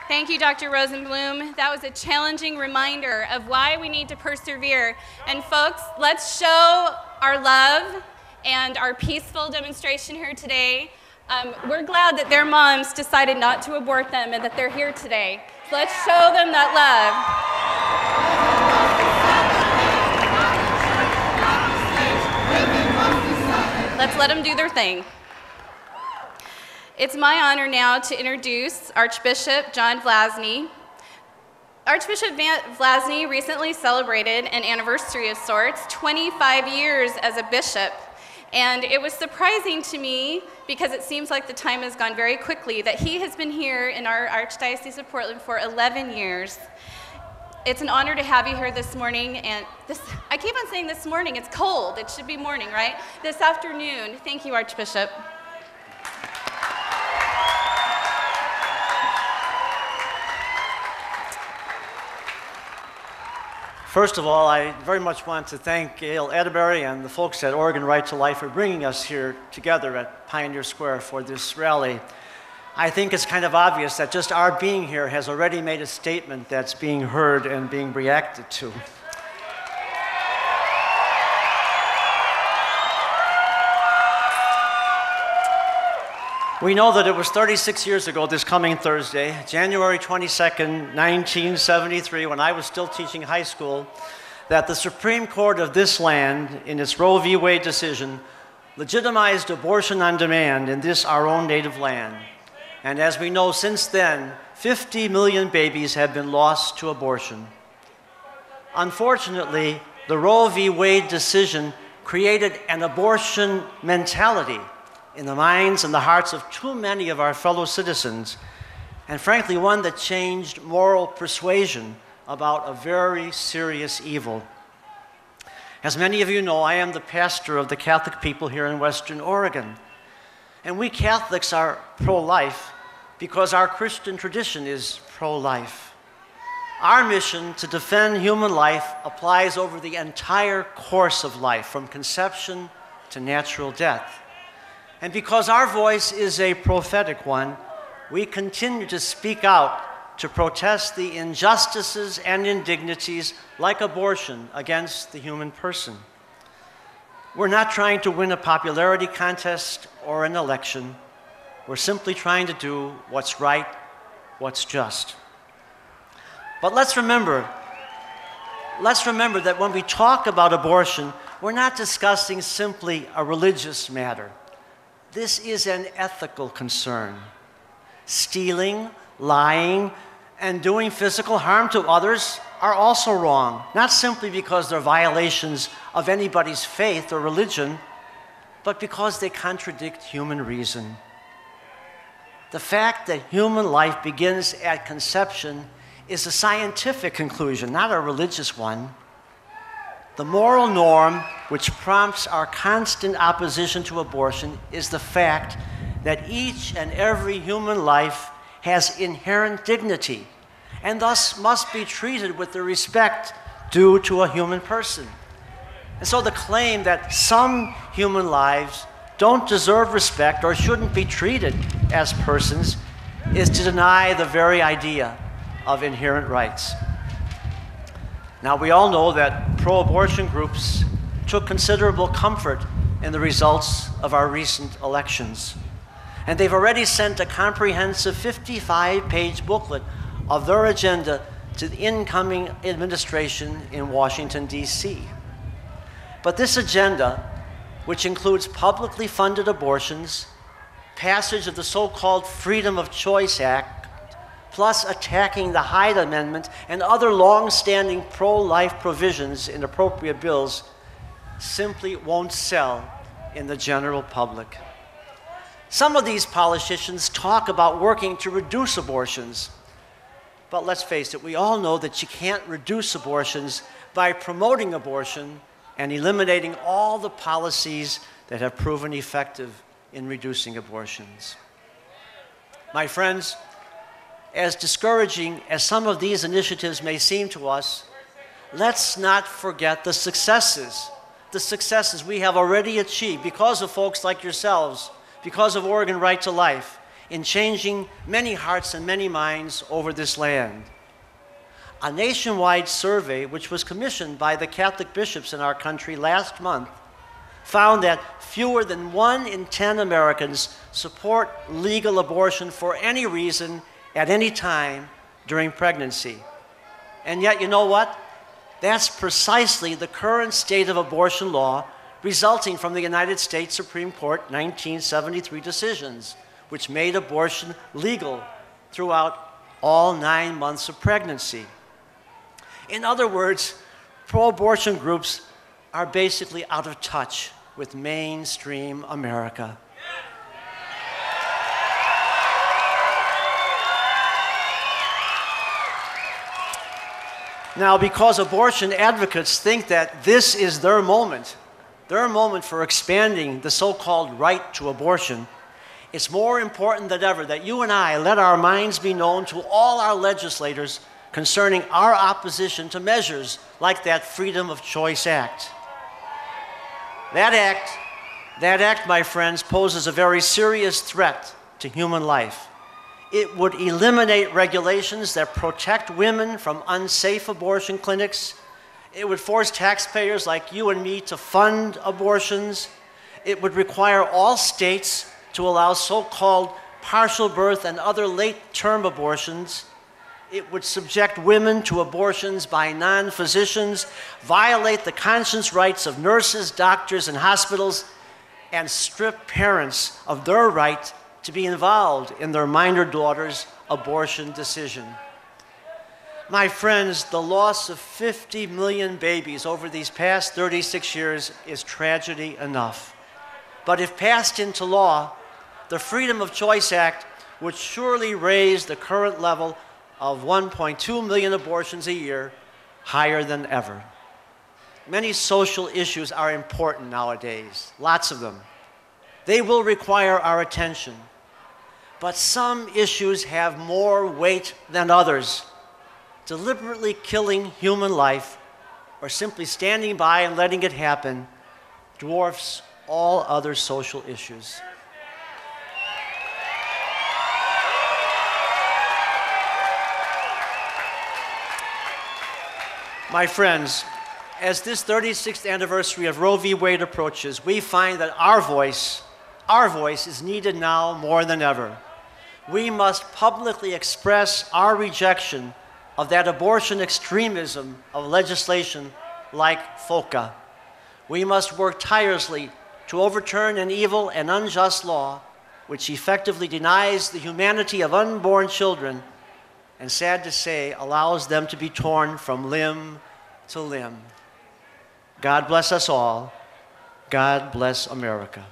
Thank you, Dr. Rosenblum. That was a challenging reminder of why we need to persevere. And folks, let's show our love and our peaceful demonstration here today. We're glad that their moms decided not to abort them and that they're here today. So let's show them that love. Let's let them do their thing. It's my honor now to introduce Archbishop John Vlazny. Archbishop Vlazny recently celebrated an anniversary of sorts, 25 years as a bishop. And it was surprising to me, because it seems like the time has gone very quickly, that he has been here in our Archdiocese of Portland for 11 years. It's an honor to have you here this morning, and I keep on saying this morning, it's cold, it should be morning, right? This afternoon. Thank you, Archbishop. First of all, I very much want to thank Gail Atterbury and the folks at Oregon Right to Life for bringing us here together at Pioneer Square for this rally. I think it's kind of obvious that just our being here has already made a statement that's being heard and being reacted to. We know that it was 36 years ago this coming Thursday, January 22nd, 1973, when I was still teaching high school, that the Supreme Court of this land, in its Roe v. Wade decision, legitimized abortion on demand in this, our own native land. And as we know, since then, 50 million babies have been lost to abortion. Unfortunately, the Roe v. Wade decision created an abortion mentality in the minds and the hearts of too many of our fellow citizens, and frankly, one that changed moral persuasion about a very serious evil. As many of you know, I am the pastor of the Catholic people here in Western Oregon, and we Catholics are pro-life because our Christian tradition is pro-life. Our mission to defend human life applies over the entire course of life, from conception to natural death. And because our voice is a prophetic one, we continue to speak out to protest the injustices and indignities like abortion against the human person. We're not trying to win a popularity contest or an election. We're simply trying to do what's right, what's just. But let's remember that when we talk about abortion, we're not discussing simply a religious matter. This is an ethical concern. Stealing, lying, and doing physical harm to others are also wrong, not simply because they're violations of anybody's faith or religion, but because they contradict human reason. The fact that human life begins at conception is a scientific conclusion, not a religious one. The moral norm which prompts our constant opposition to abortion is the fact that each and every human life has inherent dignity and thus must be treated with the respect due to a human person. And so the claim that some human lives don't deserve respect or shouldn't be treated as persons is to deny the very idea of inherent rights. Now, we all know that pro-abortion groups took considerable comfort in the results of our recent elections. And they've already sent a comprehensive 55-page booklet of their agenda to the incoming administration in Washington, D.C. But this agenda, which includes publicly funded abortions, passage of the so-called Freedom of Choice Act, plus attacking the Hyde Amendment and other long-standing pro-life provisions in appropriate bills, simply won't sell in the general public. Some of these politicians talk about working to reduce abortions, but let's face it, we all know that you can't reduce abortions by promoting abortion and eliminating all the policies that have proven effective in reducing abortions. My friends, as discouraging as some of these initiatives may seem to us, let's not forget the successes we have already achieved because of folks like yourselves, because of Oregon Right to Life, in changing many hearts and many minds over this land. A nationwide survey, which was commissioned by the Catholic bishops in our country last month, found that fewer than 1 in 10 Americans support legal abortion for any reason at any time during pregnancy. And yet, you know what? That's precisely the current state of abortion law resulting from the United States Supreme Court 1973 decisions, which made abortion legal throughout all 9 months of pregnancy. In other words, pro-abortion groups are basically out of touch with mainstream America. Now, because abortion advocates think that this is their moment for expanding the so-called right to abortion, it's more important than ever that you and I let our minds be known to all our legislators concerning our opposition to measures like that Freedom of Choice Act. That act, my friends, poses a very serious threat to human life. It would eliminate regulations that protect women from unsafe abortion clinics. It would force taxpayers like you and me to fund abortions. It would require all states to allow so-called partial birth and other late-term abortions. It would subject women to abortions by non-physicians, violate the conscience rights of nurses, doctors, and hospitals, and strip parents of their right to be involved in their minor daughter's abortion decision. My friends, the loss of 50 million babies over these past 36 years is tragedy enough. But if passed into law, the Freedom of Choice Act would surely raise the current level of 1.2 million abortions a year higher than ever. Many social issues are important nowadays, lots of them. They will require our attention. But some issues have more weight than others. Deliberately killing human life, or simply standing by and letting it happen, dwarfs all other social issues. My friends, as this 36th anniversary of Roe v. Wade approaches, we find that our voice is needed now more than ever. We must publicly express our rejection of that abortion extremism of legislation like FOCA. We must work tirelessly to overturn an evil and unjust law which effectively denies the humanity of unborn children and, sad to say, allows them to be torn from limb to limb. God bless us all. God bless America.